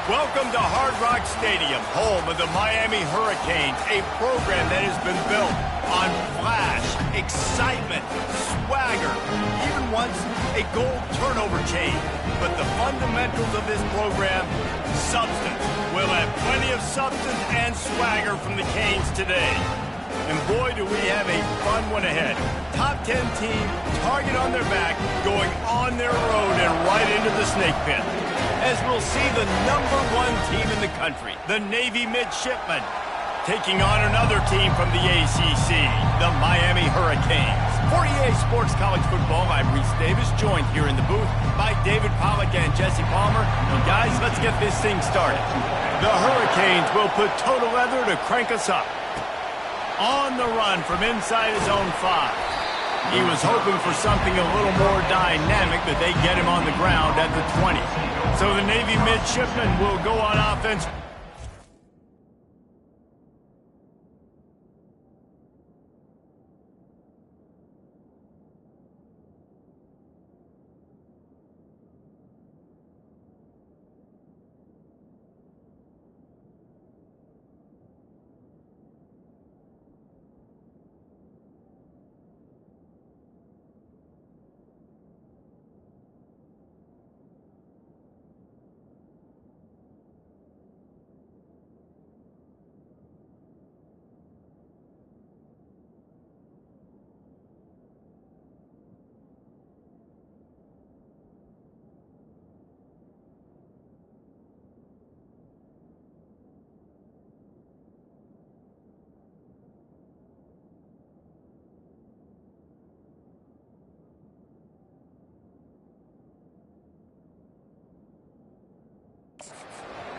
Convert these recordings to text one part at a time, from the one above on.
Welcome to Hard Rock Stadium, home of the Miami Hurricanes, a program that has been built on flash, excitement, swagger, even once a gold turnover chain. But the fundamentals of this program, substance. We'll have plenty of substance and swagger from the Canes today. And boy, do we have a fun one ahead. Top 10 team, target on their back, going on their road and right into the snake pit. As we'll see the #1 team in the country, the Navy Midshipmen, taking on another team from the ACC, the Miami Hurricanes. For EA Sports College Football, I'm Reese Davis, joined here in the booth by David Pollack and Jesse Palmer. And guys, let's get this thing started. The Hurricanes will put total leather to crank us up. On the run from inside his own 5. He was hoping for something a little more dynamic, but they get him on the ground at the 20. So the Navy Midshipmen will go on offense.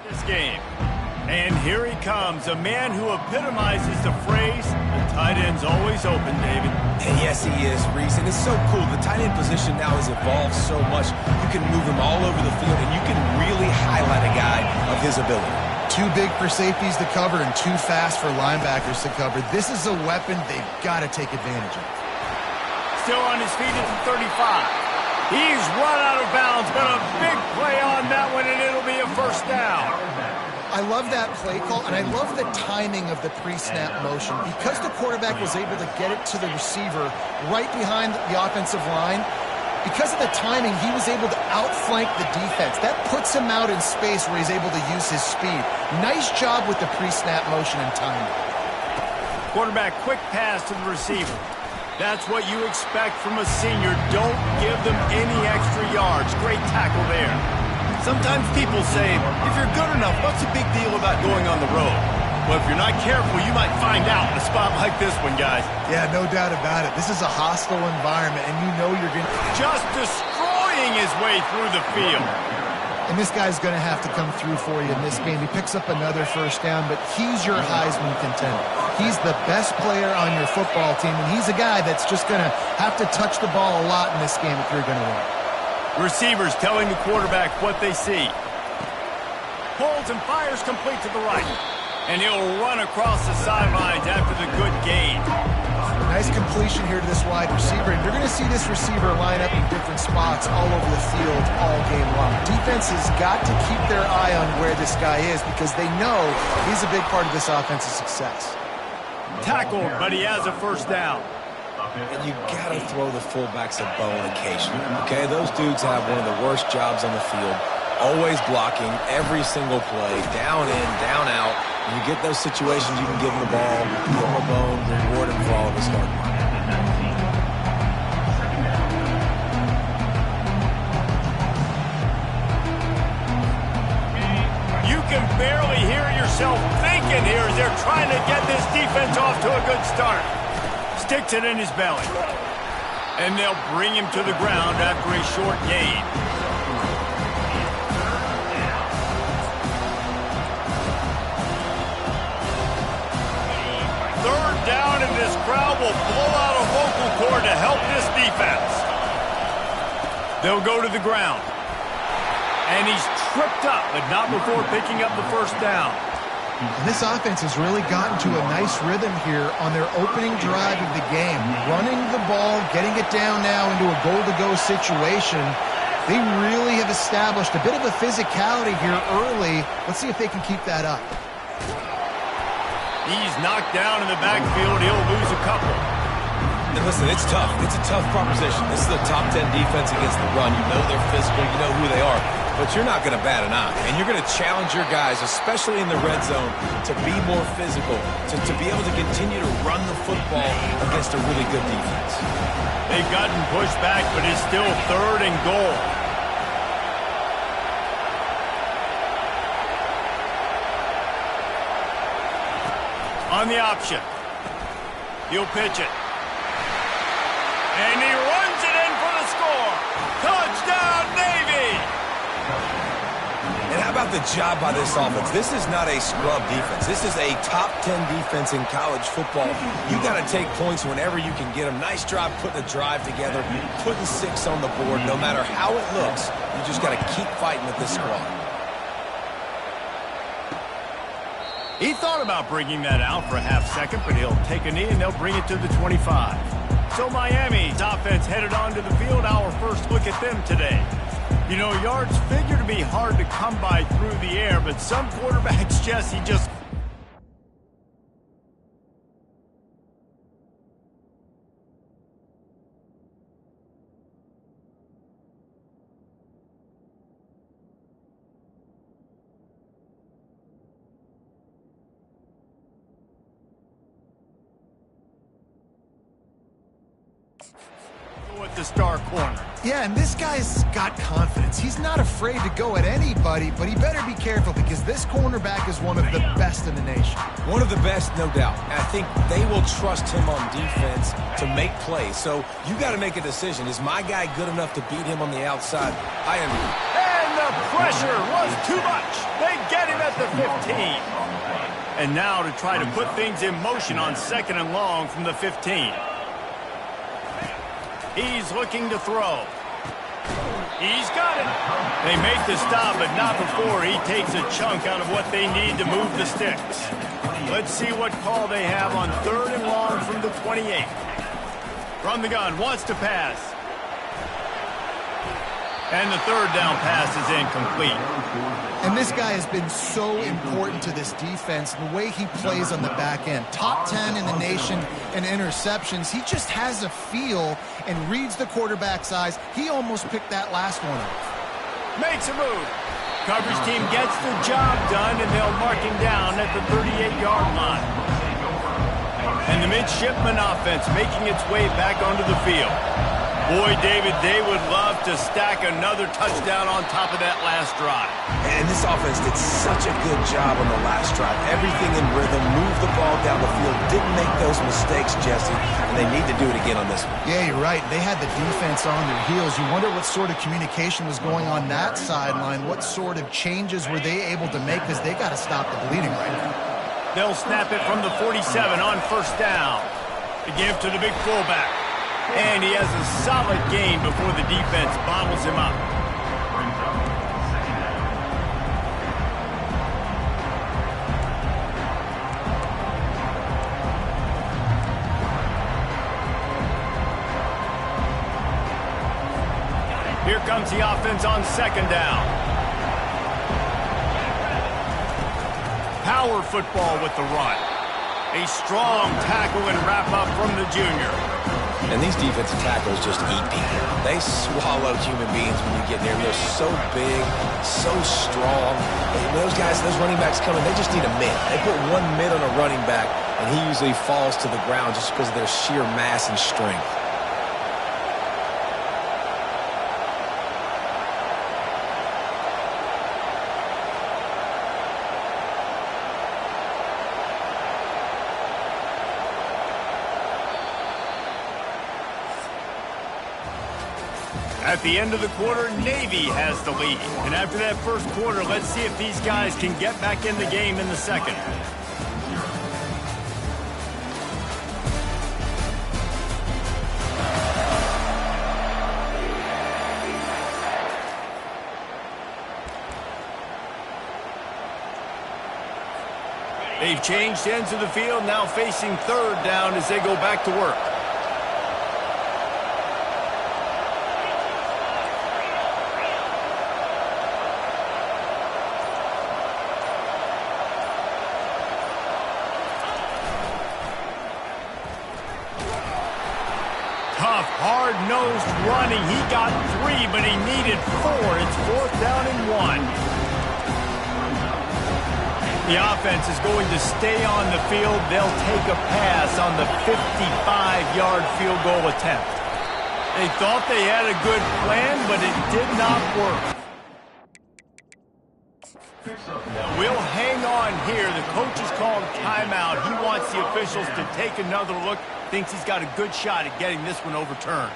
This game. And here he comes, a man who epitomizes the phrase, the tight end's always open, David. And yes, he is, Reese, and it's so cool. The tight end position now has evolved so much. You can move him all over the field, and you can really highlight a guy of his ability. Too big for safeties to cover and too fast for linebackers to cover. This is a weapon they've got to take advantage of. Still on his feet at the 35. He's run out of bounds, but a big play on that one, and it'll be a first down. I love that play call, and I love the timing of the pre-snap motion. Because the quarterback was able to get it to the receiver right behind the offensive line, because of the timing, he was able to outflank the defense. That puts him out in space where he's able to use his speed. Nice job with the pre-snap motion and timing. Quarterback, quick pass to the receiver. That's what you expect from a senior. Don't give them any extra yards. Great tackle there. Sometimes people say, if you're good enough, what's the big deal about going on the road? Well, if you're not careful, you might find out in a spot like this one, guys. Yeah, no doubt about it. This is a hostile environment, and you know you're going to... Just destroying his way through the field. And this guy's going to have to come through for you in this game. He picks up another first down, but he's your Heisman contender. He's the best player on your football team, and he's a guy that's just going to have to touch the ball a lot in this game if you're going to win. Receivers telling the quarterback what they see. Holds and fires complete to the right. And he'll run across the sidelines after the good gain. Nice completion here to this wide receiver. And you're going to see this receiver line up in different spots all over the field all game long. Defense has got to keep their eye on where this guy is because they know he's a big part of this offense's success. Tackled, but he has a first down. And you got to throw the fullbacks a bone occasionally, okay? Those dudes have one of the worst jobs on the field, always blocking every single play, down in, down out. When you get those situations, you can give them the ball, give them a bone, reward him for all of his hard work. You can barely hear yourself thinking here as they're trying to get this defense off to a good start. Sticks it in his belly. And they'll bring him to the ground after a short gain. Third down, and this crowd will blow out a vocal cord to help this defense. They'll go to the ground. And he's tripped up, but not before picking up the first down. And this offense has really gotten to a nice rhythm here on their opening drive of the game. Running the ball, getting it down now into a goal-to-go situation. They really have established a bit of a physicality here early. Let's see if they can keep that up. He's knocked down in the backfield. He'll lose a couple. And listen, it's tough. It's a tough proposition. This is a top 10 defense against the run. You know they're physical. You know who they are. But you're not going to bat an eye. And you're going to challenge your guys, especially in the red zone, to be more physical, to be able to continue to run the football against a really good defense. They've gotten pushed back, but it's still 3rd and goal. On the option. He'll pitch it. And he runs it in for the score. Touchdown, Navy! And how about the job by this offense? This is not a scrub defense. This is a top 10 defense in college football. You got to take points whenever you can get them. Nice job putting a drive together, putting 6 on the board. No matter how it looks, you just got to keep fighting with this squad. He thought about bringing that out for a half second, but he'll take a knee and they'll bring it to the 25. So Miami's offense headed onto the field. Our first look at them today. You know, yards figure to be hard to come by through the air, but some quarterbacks, Jesse, just... at the star corner. Yeah, and this guy's got confidence. He's not afraid to go at anybody, but he better be careful because this cornerback is one of the best in the nation. One of the best, no doubt. And I think they will trust him on defense to make plays. So you got to make a decision. Is my guy good enough to beat him on the outside? I am. And the pressure was too much. They get him at the 15. And now to try to put things in motion on 2nd and long from the 15. He's looking to throw. He's got it. They make the stop, but not before he takes a chunk out of what they need to move the sticks. Let's see what call they have on 3rd and long from the 28. From the gun, wants to pass. And the 3rd down pass is incomplete. And this guy has been so important to this defense, the way he plays on the back end. Top 10 in the nation in interceptions. He just has a feel and reads the quarterback's eyes. He almost picked that last one up. Makes a move. Coverage team gets the job done, and they'll mark him down at the 38-yard line. And the midshipman offense making its way back onto the field. Boy, David, they would love to stack another touchdown on top of that last drive. And this offense did such a good job on the last drive. Everything in rhythm, moved the ball down the field, didn't make those mistakes, Jesse, and they need to do it again on this one. Yeah, you're right. They had the defense on their heels. You wonder what sort of communication was going on that sideline. What sort of changes were they able to make because they got to stop the bleeding right now. They'll snap it from the 47 on 1st down. To give to the big fullback. And he has a solid gain before the defense bottles him up. Here comes the offense on 2nd down. Power football with the run. A strong tackle and wrap up from the junior. And these defensive tackles just eat people. They swallow human beings when you get near them. They're so big, so strong. Those guys, those running backs coming, they just need a mid. They put one mid on a running back, and he usually falls to the ground just because of their sheer mass and strength. At the end of the quarter, Navy has the lead. And after that first quarter, let's see if these guys can get back in the game in the second. They've changed ends of the field, now facing 3rd down as they go back to work. Hard-nosed running. He got 3, but he needed 4. It's 4th down and 1. The offense is going to stay on the field. They'll take a pass on the 55-yard field goal attempt. They thought they had a good plan, but it did not work. We'll hang on here. The coach has called timeout. He wants the officials to take another look. Thinks he's got a good shot at getting this one overturned.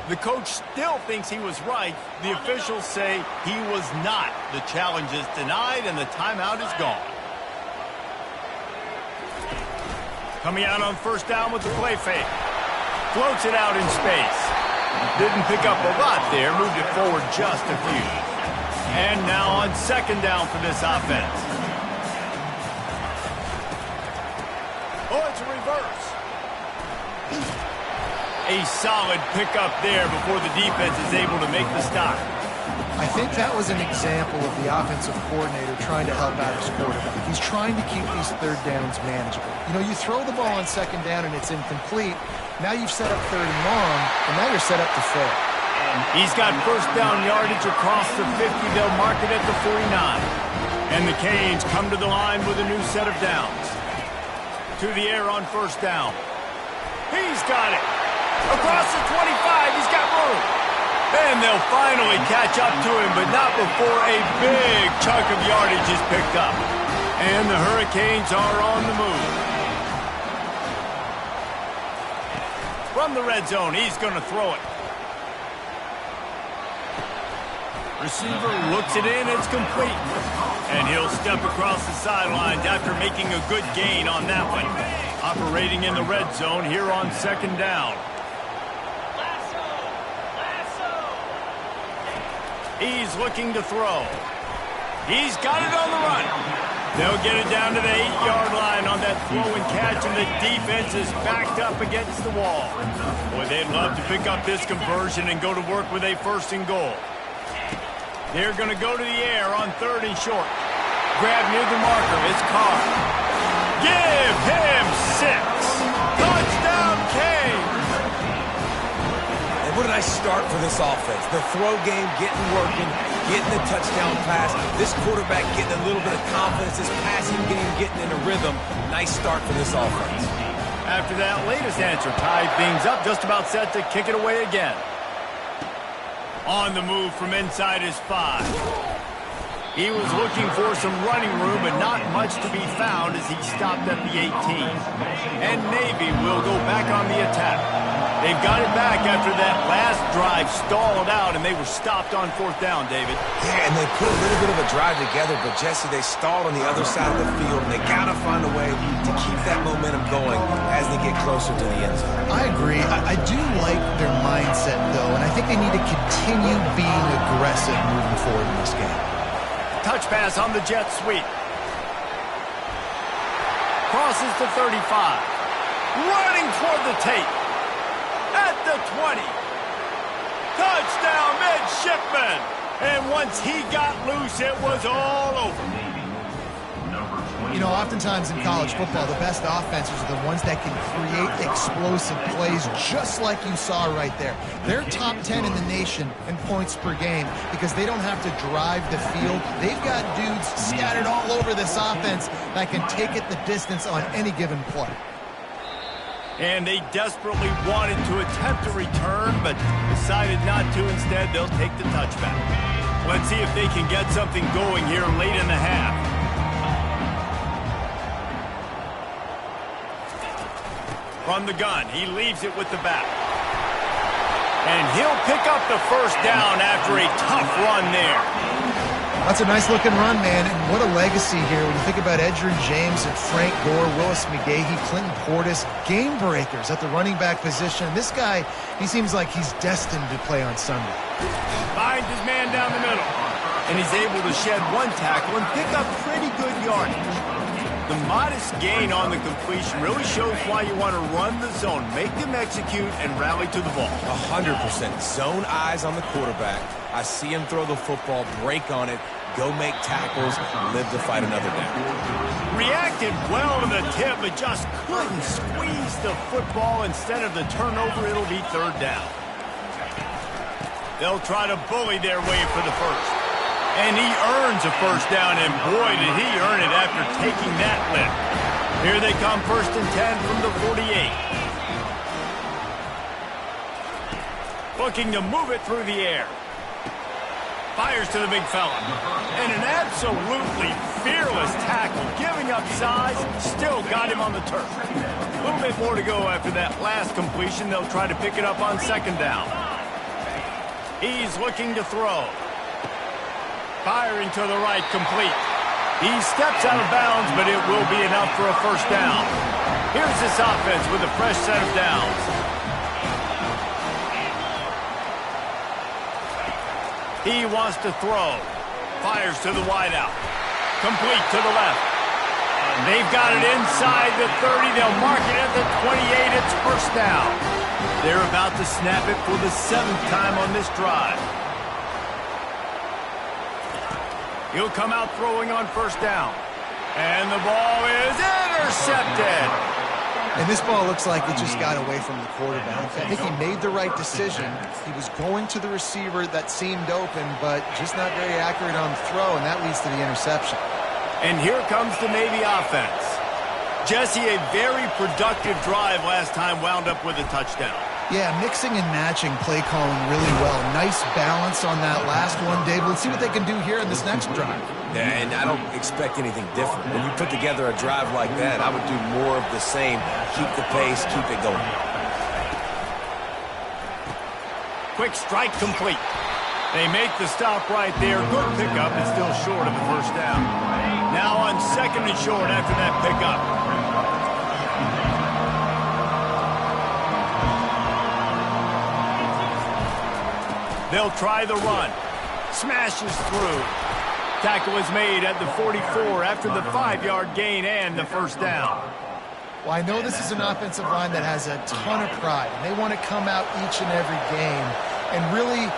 The coach still thinks he was right. The officials say he was not. The challenge is denied, and the timeout is gone. Coming out on 1st down with the play fake. Floats it out in space. Didn't pick up a lot there. Moved it forward just a few. And now on 2nd down for this offense. Oh, it's a reverse. A solid pickup there before the defense is able to make the stop. I think that was an example of the offensive coordinator trying to help out his quarterback. He's trying to keep these 3rd downs manageable. You know, you throw the ball on 2nd down and it's incomplete. Now you've set up 3rd and long, and now you're set up to fail. He's got 1st down yardage across the 50. They'll mark it at the 49. And the Canes come to the line with a new set of downs. To the air on 1st down. He's got it. Across the 25, he's got room. And they'll finally catch up to him, but not before a big chunk of yardage is picked up. And the Hurricanes are on the move. From the red zone, he's going to throw it. Receiver looks it in, it's complete. And he'll step across the sidelines after making a good gain on that one. Operating in the red zone here on 2nd down. He's looking to throw. He's got it on the run. They'll get it down to the 8-yard line on that throw and catch, and the defense is backed up against the wall. Boy, they'd love to pick up this conversion and go to work with a 1st and goal. They're going to go to the air on 3rd and short. Grab near the marker. It's Carr. Give him 6. Touchdown, Canes. What a nice start for this offense. The throw game getting working, getting the touchdown pass. This quarterback getting a little bit of confidence. This passing game getting in a rhythm. Nice start for this offense. After that latest answer, tied things up, just about set to kick it away again. On the move from inside his 5. He was looking for some running room, but not much to be found as he stopped at the 18. And Navy will go back on the attack. They've got it back after that last drive stalled out, and they were stopped on 4th down, David. Yeah, and they put a little bit of a drive together, but, Jesse, they stalled on the other side of the field, and they got to find a way to keep that momentum going as they get closer to the end zone. I agree. I do like their mindset, though, and I think they need to continue being aggressive moving forward in this game. Touch pass on the jet sweep. Crosses to 35. Running toward the tape. At the 20. Touchdown, midshipman. And once he got loose, it was all over. You know, oftentimes in college football, the best offenses are the ones that can create explosive plays just like you saw right there. They're top 10 in the nation in points per game because they don't have to drive the field. They've got dudes scattered all over this offense that can take it the distance on any given play. And they desperately wanted to attempt a return, but decided not to. Instead, they'll take the touchback. Let's see if they can get something going here late in the half. From the gun, he leaves it with the back. And he'll pick up the 1st down after a tough run there. That's a nice-looking run, man, and what a legacy here when you think about Edgerrin James and Frank Gore, Willis McGahee, Clinton Portis, game breakers at the running back position. This guy, he seems like he's destined to play on Sunday. Finds his man down the middle, and he's able to shed one tackle and pick up pretty good yardage. The modest gain on the completion really shows why you want to run the zone, make them execute, and rally to the ball. 100%. Zone eyes on the quarterback. I see him throw the football, break on it, go make tackles, live to fight another down. Reacted well to the tip, but just couldn't squeeze the football. Instead of the turnover, it'll be third down. They'll try to bully their way for the first. And he earns a first down, and boy, did he earn it after taking that lift. Here they come, 1st and 10 from the 48. Looking to move it through the air. Fires to the big fella. And an absolutely fearless tackle, giving up size, still got him on the turf. A little bit more to go after that last completion. They'll try to pick it up on 2nd down. He's looking to throw. Firing to the right, complete. He steps out of bounds, but it will be enough for a first down. Here's this offense with a fresh set of downs. He wants to throw. Fires to the wideout. Complete to the left. And they've got it inside the 30. They'll mark it at the 28. It's first down. They're about to snap it for the 7th time on this drive. He'll come out throwing on first down. And the ball is intercepted. And this ball looks like it just got away from the quarterback. I think he made the right decision. He was going to the receiver that seemed open, but just not very accurate on the throw, and that leads to the interception. And here comes the Navy offense. Jesse, a very productive drive last time, wound up with a touchdown. Yeah, mixing and matching play calling really well. Nice balance on that last one, Dave. Let's see what they can do here in this next drive. Yeah, and I don't expect anything different. When you put together a drive like that, I would do more of the same. Keep the pace, keep it going. Quick strike complete. They make the stop right there. Good pickup. It's still short of the first down. Now on 2nd and short after that pickup. They'll try the run. Smashes through. Tackle is made at the 44 after the 5-yard gain and the first down. Well, I know this is an offensive line that has a ton of pride. They want to come out each and every game and really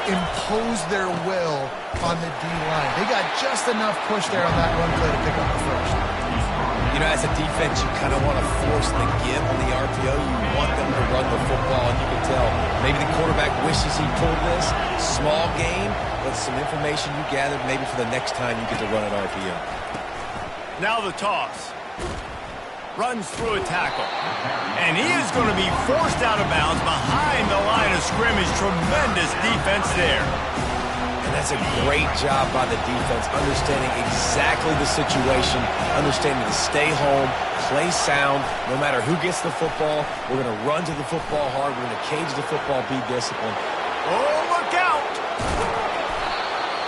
impose their will on the D-line. They got just enough push there on that run play to pick up the first. You know, as a defense, you kind of want to force the give on the RPO. You want them to run the football, and you can tell maybe the quarterback wishes he pulled this. Small game, but some information you gathered maybe for the next time you get to run an RPO. Now the toss. Runs through a tackle. And he is going to be forced out of bounds behind the line of scrimmage. Tremendous defense there. And that's a great job by the defense, understanding exactly the situation, understanding to stay home, play sound. No matter who gets the football, we're going to run to the football hard. We're going to cage the football, be disciplined. Oh, look out!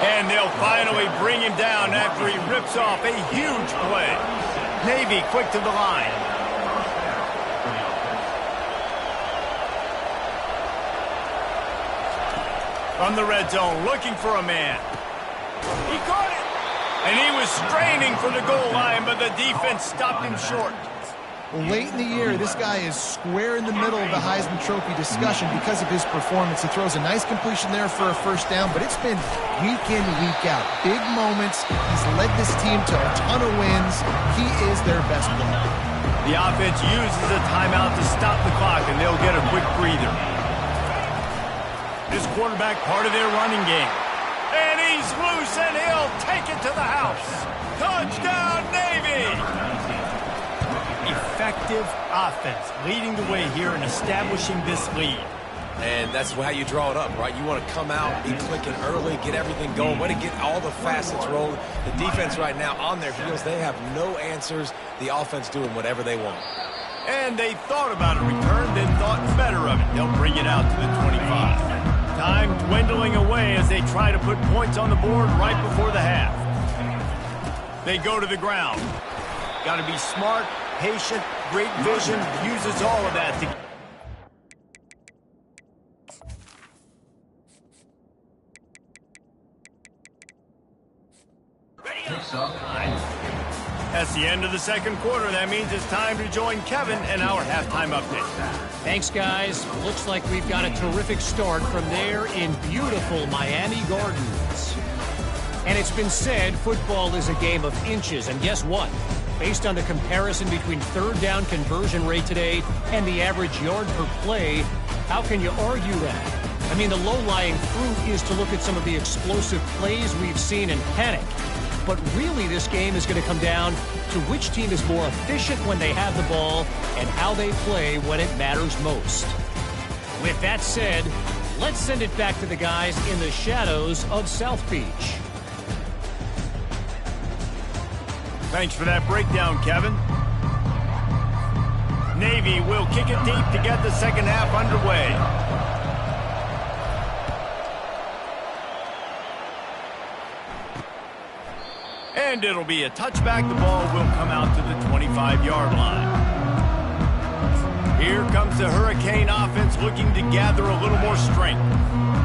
And they'll finally bring him down after he rips off a huge play. Navy quick to the line. From the red zone, looking for a man. He caught it! And he was straining for the goal line, but the defense stopped him short. Well, late in the year, this guy is square in the middle of the Heisman Trophy discussion because of his performance. He throws a nice completion there for a first down, but it's been week in, week out. Big moments. He's led this team to a ton of wins. He is their best player. The offense uses a timeout to stop the clock, and they'll get a quick breather. This quarterback part of their running game. And he's loose, and he'll take it to the house. Touchdown, Navy! Effective offense leading the way here and establishing this lead. And that's how you draw it up, right? You want to come out, be clicking early, get everything going, want to get all the facets rolling. The defense right now on their heels, they have no answers. The offense doing whatever they want. And they thought about a return, then thought better of it. They'll bring it out to the 25. Time dwindling away as they try to put points on the board right before the half. They go to the ground. Got to be smart, patient, great vision, uses all of that to... That's the end of the second quarter. That means it's time to join Kevin in our halftime update. Thanks, guys. Looks like we've got a terrific start from there in beautiful Miami Gardens. And it's been said football is a game of inches. And guess what? Based on the comparison between third down conversion rate today and the average yard per play, how can you argue that? I mean, the low-lying fruit is to look at some of the explosive plays we've seen and panic. But really, this game is going to come down to which team is more efficient when they have the ball and how they play when it matters most. With that said, let's send it back to the guys in the shadows of South Beach. Thanks for that breakdown, Kevin. Navy will kick it deep to get the second half underway. And it'll be a touchback. The ball will come out to the 25-yard line. Here comes the Hurricane offense looking to gather a little more strength.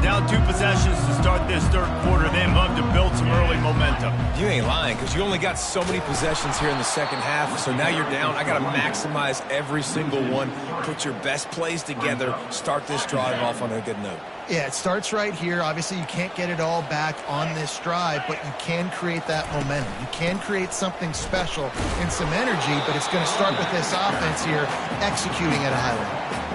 Down 2 possessions to start this third quarter. They'd love to build some early momentum. You ain't lying, because you only got so many possessions here in the second half, so now you're down. I got to maximize every single one, put your best plays together, start this drive off on a good note. Yeah, it starts right here. Obviously, you can't get it all back on this drive, but you can create that momentum. You can create something special and some energy, but it's going to start with this offense here executing at a high level.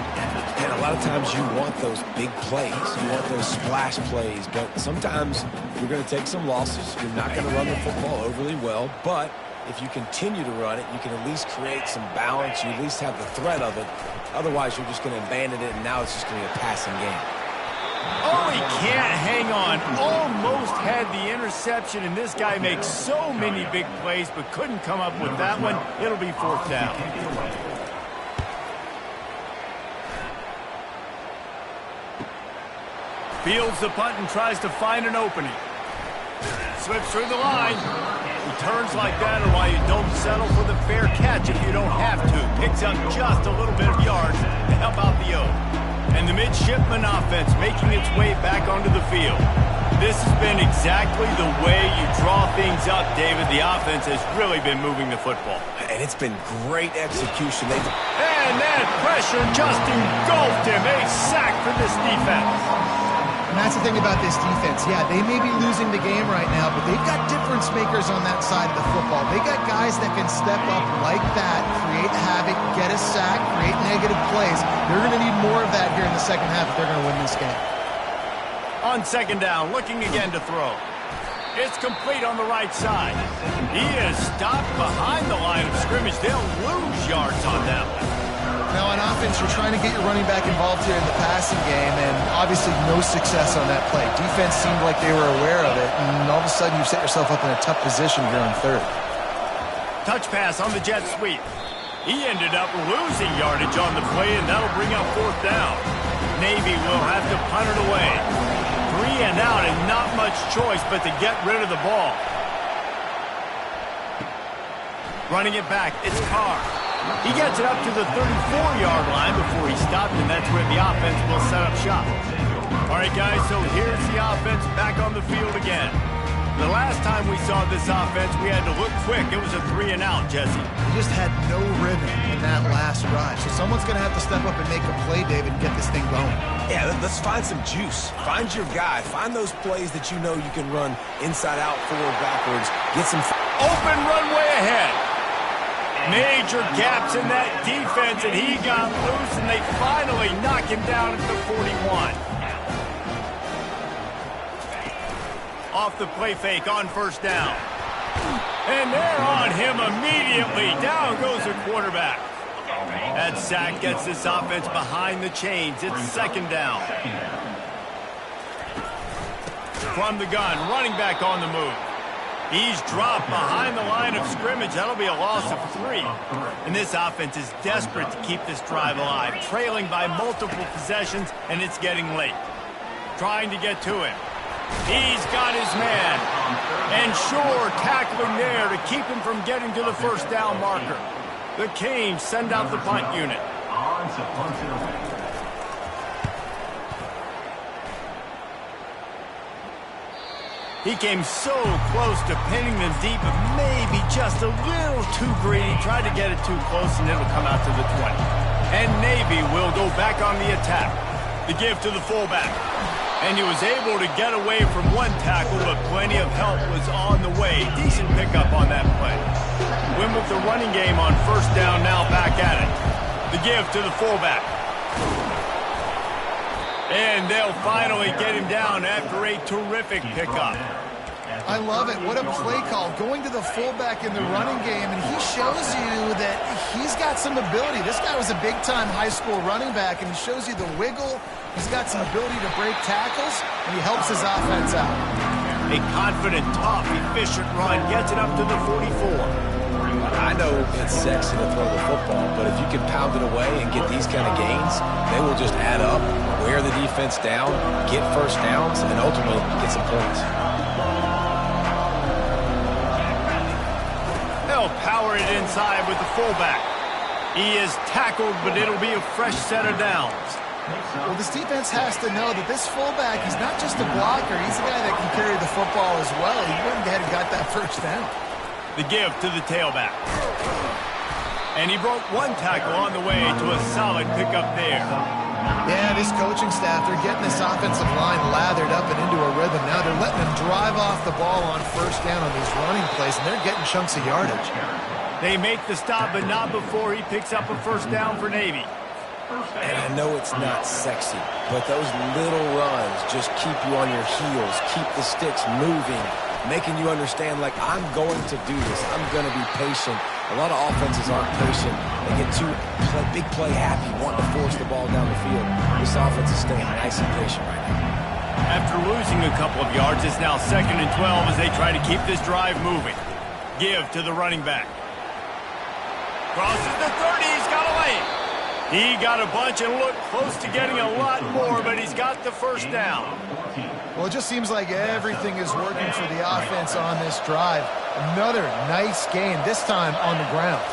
And a lot of times you want those big plays. You want those splash plays. But sometimes you're going to take some losses. You're not going to run the football overly well. But if you continue to run it, you can at least create some balance. You at least have the threat of it. Otherwise, you're just going to abandon it, and now it's just going to be a passing game. Oh, he can't hang on. Almost had the interception, and this guy makes so many big plays but couldn't come up with that one. It'll be fourth down. Fields the punt and tries to find an opening. Slips through the line. Returns like that are why you don't settle for the fair catch if you don't have to. Picks up just a little bit of yards to help out the O. And the midshipman offense making its way back onto the field. This has been exactly the way you draw things up, David. The offense has really been moving the football. And it's been great execution. And that pressure just engulfed him. A sack for this defense. And that's the thing about this defense. Yeah, they may be losing the game right now, but they've got difference makers on that side of the football. They got guys that can step up like that, create havoc, get a sack, create negative plays. They're going to need more of that here in the second half if they're going to win this game. On second down, looking again to throw. It's complete on the right side. He is stopped behind the line of scrimmage. They'll lose yards on that one. Now, on offense, you're trying to get your running back involved here in the passing game, and obviously no success on that play. Defense seemed like they were aware of it, and all of a sudden you set yourself up in a tough position here on third. Touch pass on the jet sweep. He ended up losing yardage on the play, and that'll bring up fourth down. Navy will have to punt it away. 3 and out, and not much choice but to get rid of the ball. Running it back, it's Carr. He gets it up to the 34-yard line before he stopped, and that's where the offense will set up shop. All right, guys, so here's the offense back on the field again. The last time we saw this offense, we had to look quick. It was a 3 and out, Jesse. They just had no rhythm in that last drive. So someone's going to have to step up and make a play, David, and get this thing going. Yeah, let's find some juice. Find your guy. Find those plays that you know you can run inside out, forward, backwards. Get some open runway ahead. Major gaps in that defense, and he got loose, and they finally knock him down at the 41. Off the play fake on first down. And they're on him immediately. Down goes the quarterback. That sack gets this offense behind the chains. It's second down. From the gun, running back on the move. He's dropped behind the line of scrimmage. That'll be a loss of 3. And this offense is desperate to keep this drive alive, trailing by multiple possessions, and it's getting late. Trying to get to him. He's got his man. And sure, tackling there to keep him from getting to the first down marker. The Canes send out the punt unit. He came so close to pinning them deep, but maybe just a little too greedy. Tried to get it too close, and it'll come out to the 20. And Navy will go back on the attack. The give to the fullback. And he was able to get away from one tackle, but plenty of help was on the way. Decent pickup on that play. Win with the running game on first down, now back at it. The give to the fullback. And they'll finally get him down after a terrific pickup. I love it. What a play call. Going to the fullback in the running game, and he shows you that he's got some ability. This guy was a big-time high school running back, and he shows you the wiggle. He's got some ability to break tackles, and he helps his offense out. A confident, tough, efficient run gets it up to the 44. I know it's sexy to throw the football, but if you can pound it away and get these kind of gains, they will just add up, wear the defense down, get first downs, and ultimately get some points. They'll power it inside with the fullback. He is tackled, but it'll be a fresh set of downs. Well, this defense has to know that this fullback, he's not just a blocker. He's a guy that can carry the football as well. He went ahead and got that first down. The give to the tailback. And he broke one tackle on the way to a solid pickup there. Yeah, this coaching staff, they're getting this offensive line lathered up and into a rhythm. Now they're letting them drive off the ball on first down on these running plays, and they're getting chunks of yardage. They make the stop, but not before he picks up a first down for Navy. And I know it's not sexy, but those little runs just keep you on your heels, keep the sticks moving, making you understand, like, I'm going to do this. I'm going to be patient. A lot of offenses aren't patient. They get too big play happy, wanting to force the ball down the field. This offense is staying nice and patient right now. After losing a couple of yards, it's now 2nd and 12 as they try to keep this drive moving. Give to the running back. Crosses the 30. He's got a lane. He got a bunch and looked close to getting a lot more, but he's got the first down. Well, it just seems like everything is working for the offense on this drive. Another nice gain, this time on the ground.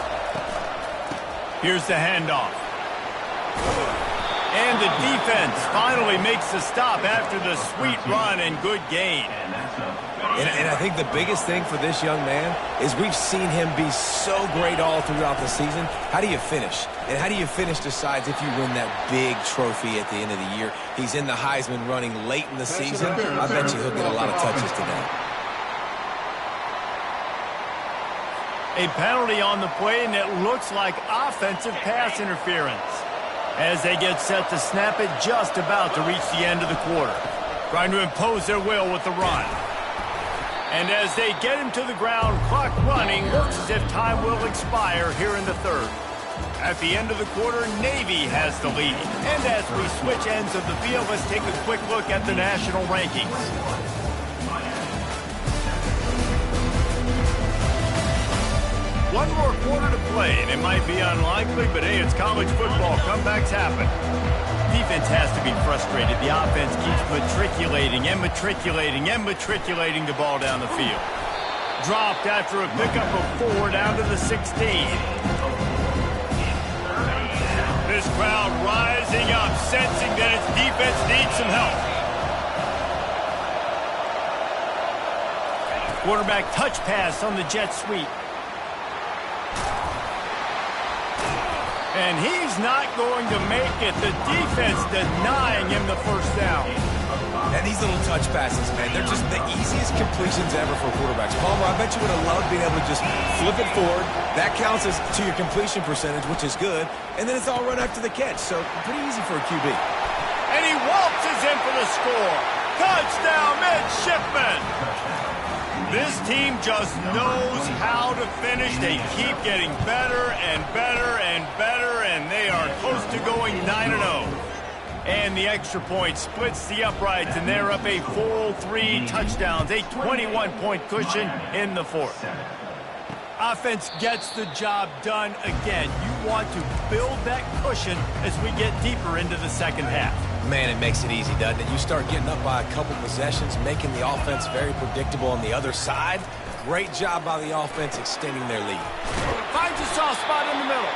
Here's the handoff. And the defense finally makes the stop after the sweet run and good gain. And I think the biggest thing for this young man is we've seen him be so great all throughout the season. How do you finish? And how do you finish decides if you win that big trophy at the end of the year. He's in the Heisman running late in the season. I bet you he'll get a lot of touches today. A penalty on the play, and it looks like offensive pass interference as they get set to snap it just about to reach the end of the quarter. Trying to impose their will with the run. And as they get him to the ground, clock running, looks as if time will expire here in the third. At the end of the quarter, Navy has the lead. And as we switch ends of the field, let's take a quick look at the national rankings. One more quarter to play, and it might be unlikely, but hey, it's college football. Comebacks happen. Defense has to be frustrated. The offense keeps matriculating and matriculating and matriculating the ball down the field. Dropped after a pickup of 4 down to the 16. This crowd rising up, sensing that its defense needs some help. Quarterback touch pass on the jet sweep. And he's not going to make it. The defense denying him the first down. And these little touch passes, man, they're just the easiest completions ever for quarterbacks. Palmer, I bet you would have loved being able to just flip it forward. That counts as to your completion percentage, which is good. And then it's all run after the catch, so pretty easy for a QB. And he waltzes in for the score. Touchdown, midshipman. This team just knows how to finish. They keep getting better and better and better, and they are close to going 9-0. And the extra point splits the uprights, and they're up a full 3 touchdowns, a 21-point cushion in the fourth. Offense gets the job done again. You want to build that cushion as we get deeper into the second half. Man, it makes it easy, doesn't it? You start getting up by a couple possessions, making the offense very predictable on the other side. Great job by the offense extending their lead. Finds a soft spot in the middle.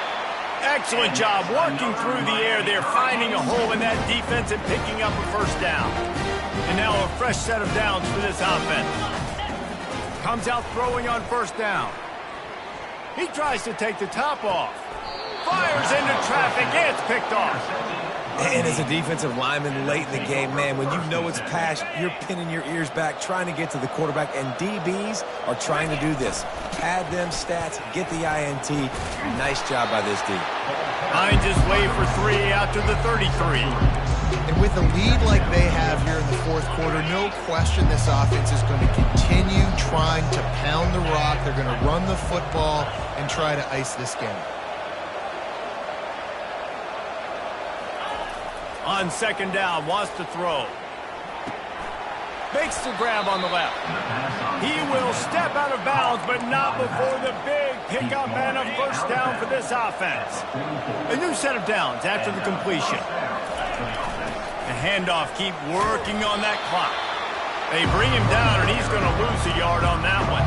Excellent job working through the air there, finding a hole in that defense and picking up a first down. And now a fresh set of downs for this offense. Comes out throwing on first down. He tries to take the top off. Fires into traffic. It's picked off. And as a defensive lineman late in the game, man, when you know it's pass, you're pinning your ears back, trying to get to the quarterback, and DBs are trying to do this. Pad them stats, get the INT. Nice job by this D. Finds his way for 3 out to the 33. And with a lead like they have here in the fourth quarter, no question this offense is going to continue trying to pound the rock. They're going to run the football and try to ice this game. On second down, wants to throw. Makes the grab on the left. He will step out of bounds, but not before the big pickup and a first down for this offense. A new set of downs after the completion. The handoff, keep working on that clock. They bring him down, and he's going to lose a yard on that one.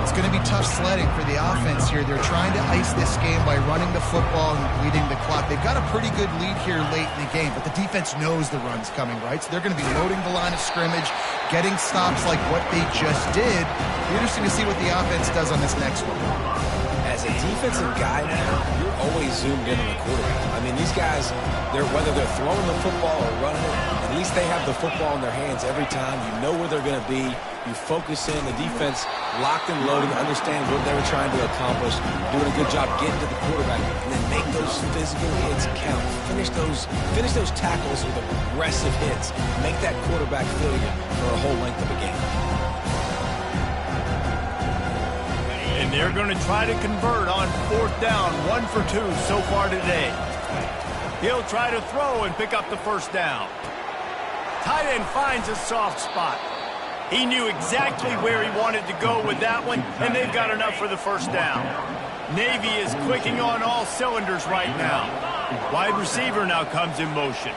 It's going to be tough sledding for the offense here. They're trying to ice this game by running the football and leading the clock. They've got a pretty good lead here late in the game, but the defense knows the run's coming, right? So they're going to be loading the line of scrimmage, getting stops like what they just did. It'll be interesting to see what the offense does on this next one. As a defensive guy now, you're always zoomed in on the quarterback. I mean, these guys, whether they're throwing the football or running it, at least they have the football in their hands every time. You know where they're going to be. You focus in. The defense locked and loaded, understand what they were trying to accomplish, doing a good job getting to the quarterback, and then make those physical hits count. Finish those tackles with aggressive hits. Make that quarterback feel you for a whole length of a game. And they're going to try to convert on fourth down, 1 for 2 so far today. He'll try to throw and pick up the first down. Tight end finds a soft spot. He knew exactly where he wanted to go with that one, and they've got enough for the first down. Navy is clicking on all cylinders right now. Wide receiver now comes in motion.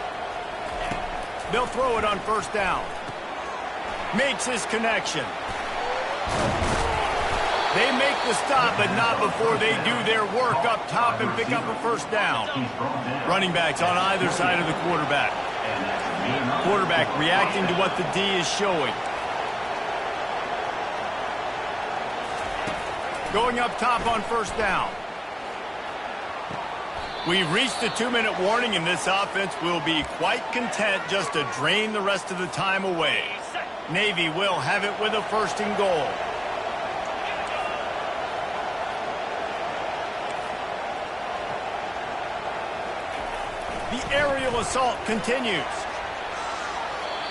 They'll throw it on first down. Makes his connection. They make the stop, but not before they do their work up top and pick up a first down. Running backs on either side of the quarterback. Quarterback reacting to what the D is showing. Going up top on first down. We've reached the 2-minute warning, and this offense will be quite content just to drain the rest of the time away. Navy will have it with a first and goal. The aerial assault continues.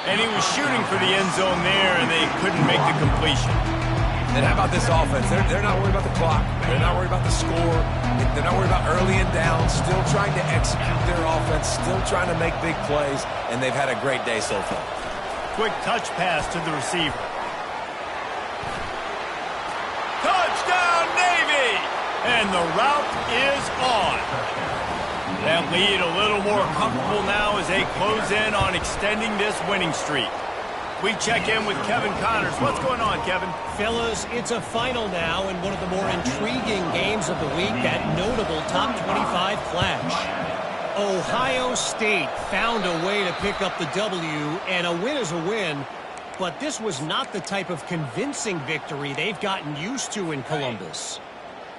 And he was shooting for the end zone there, and they couldn't make the completion. And how about this offense? They're not worried about the clock. They're not worried about the score. They're not worried about early and down. Still trying to execute their offense. Still trying to make big plays. And they've had a great day so far. Quick touch pass to the receiver. Touchdown, Navy! And the route is on. That lead a little more comfortable now as they close in on extending this winning streak. We check in with Kevin Connors. What's going on, Kevin? Fellas, it's a final now in one of the more intriguing games of the week, that notable top 25 clash. Ohio State found a way to pick up the W, and a win is a win, but this was not the type of convincing victory they've gotten used to in Columbus.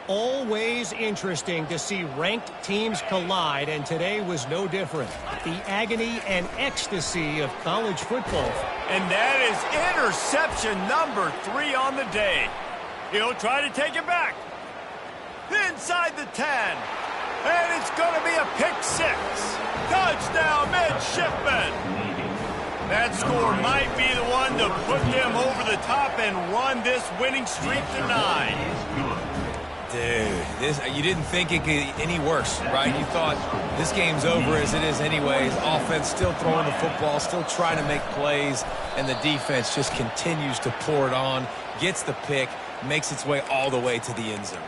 Always interesting to see ranked teams collide, and today was no different. The agony and ecstasy of college football. And that is interception number 3 on the day. He'll try to take it back. Inside the 10. And it's going to be a pick 6. Touchdown, midshipman. That score might be the one to put them over the top and run this winning streak to 9. Dude, you didn't think it could get any worse, right? You thought this game's over as it is anyways. Offense still throwing the football, still trying to make plays, and the defense just continues to pour it on, gets the pick, makes its way all the way to the end zone.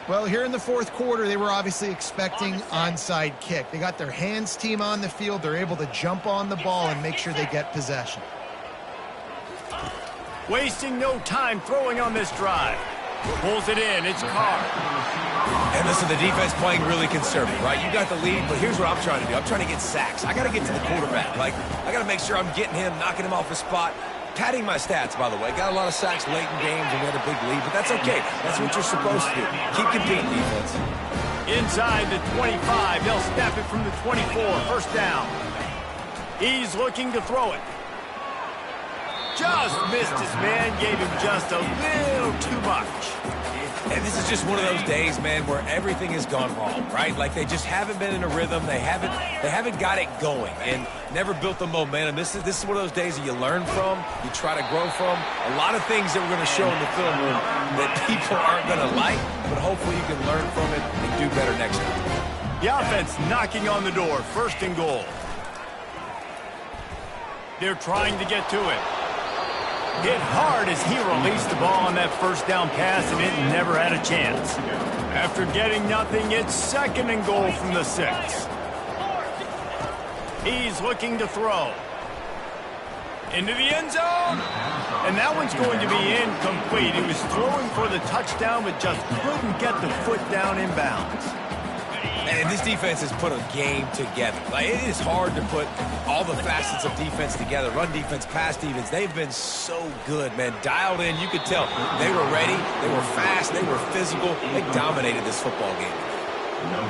Well, here in the fourth quarter, they were obviously expecting onside kick. They got their hands team on the field. They're able to jump on the ball and make sure they get possession. Wasting no time throwing on this drive. Pulls it in. It's Carr. And listen, the defense playing really conservative, right? You got the lead, but here's what I'm trying to do. I'm trying to get sacks. I got to get to the quarterback. Like, I got to make sure I'm getting him, knocking him off his spot. Padding my stats, by the way. Got a lot of sacks late in games and we had a big lead, but that's okay. That's what you're supposed to do. Keep competing, defense. Inside the 25. They'll snap it from the 24. First down. He's looking to throw it. Just missed his man. Gave him just a little too much. And this is just one of those days, man, where everything has gone wrong, right? Like they just haven't been in a rhythm. They haven't got it going and never built the momentum. This is one of those days that you learn from, you try to grow from. A lot of things that we're going to show in the film room that people aren't going to like, but hopefully you can learn from it and do better next time. The offense knocking on the door. First and goal. They're trying to get to it. Hit hard as he released the ball on that first down pass, and it never had a chance. After getting nothing, it's second and goal from the 6. He's looking to throw. Into the end zone. And that one's going to be incomplete. He was throwing for the touchdown, but just couldn't get the foot down inbounds. And this defense has put a game together. Like, it is hard to put all the facets of defense together. Run defense, pass defense. They've been so good, man. Dialed in. You could tell they were ready. They were fast. They were physical. They dominated this football game.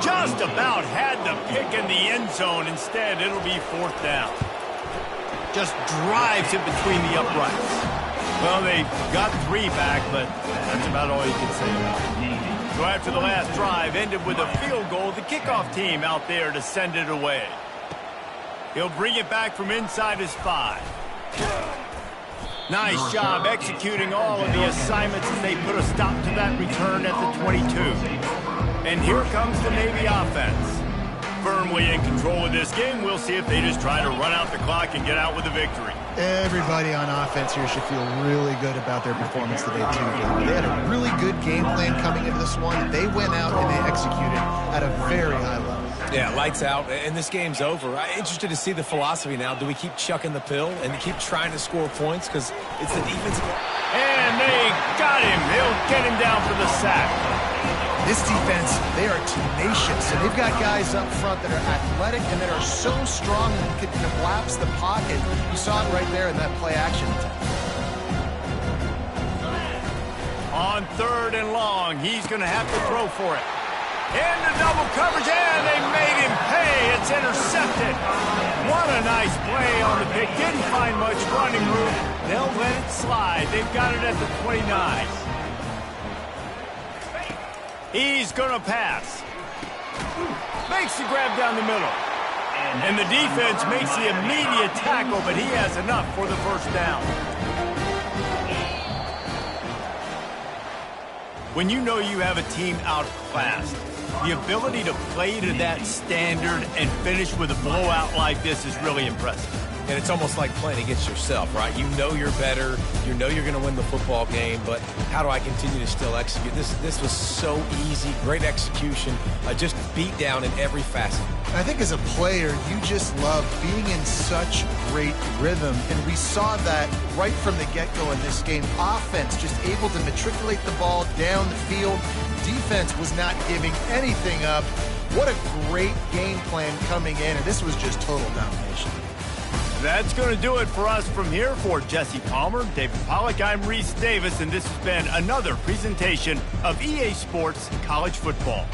Just about had the pick in the end zone. Instead, it'll be fourth down. Just drives it between the uprights. Well, they got 3 back, but that's about all you can say about it. So after the last drive ended with a field goal, the kickoff team out there to send it away. He'll bring it back from inside his 5. Nice job executing all of the assignments, and they put a stop to that return at the 22. And here comes the Navy offense. Firmly in control of this game. We'll see if they just try to run out the clock and get out with a victory. Everybody on offense here should feel really good about their performance today, too. They had a really good game plan coming into this one. They went out and they executed at a very high level. Yeah, lights out, and this game's over. I'm interested to see the philosophy now. Do we keep chucking the pill and keep trying to score points? Because it's the defense. And they got him. They'll get him down for the sack. This defense, they are tenacious, and they've got guys up front that are athletic and that are so strong and can collapse the pocket. You saw it right there in that play action attack. On 3rd and long, he's going to have to throw for it. Into double coverage, and they made him pay. It's intercepted. What a nice play on the pick. Didn't find much running room. They'll let it slide. They've got it at the 29. He's going to pass. Makes the grab down the middle. And the defense makes the immediate tackle, but he has enough for the first down. When you know you have a team outclassed, the ability to play to that standard and finish with a blowout like this is really impressive. And it's almost like playing against yourself, right? You know you're better. You know you're going to win the football game, but how do I continue to still execute? This was so easy, great execution, just beat down in every facet. I think as a player, you just love being in such great rhythm, and we saw that right from the get-go in this game. Offense just able to matriculate the ball down the field. Defense was not giving anything up. What a great game plan coming in, and this was just total domination. That's going to do it for us from here. For Jesse Palmer, David Pollack, I'm Reese Davis, and this has been another presentation of EA Sports College Football.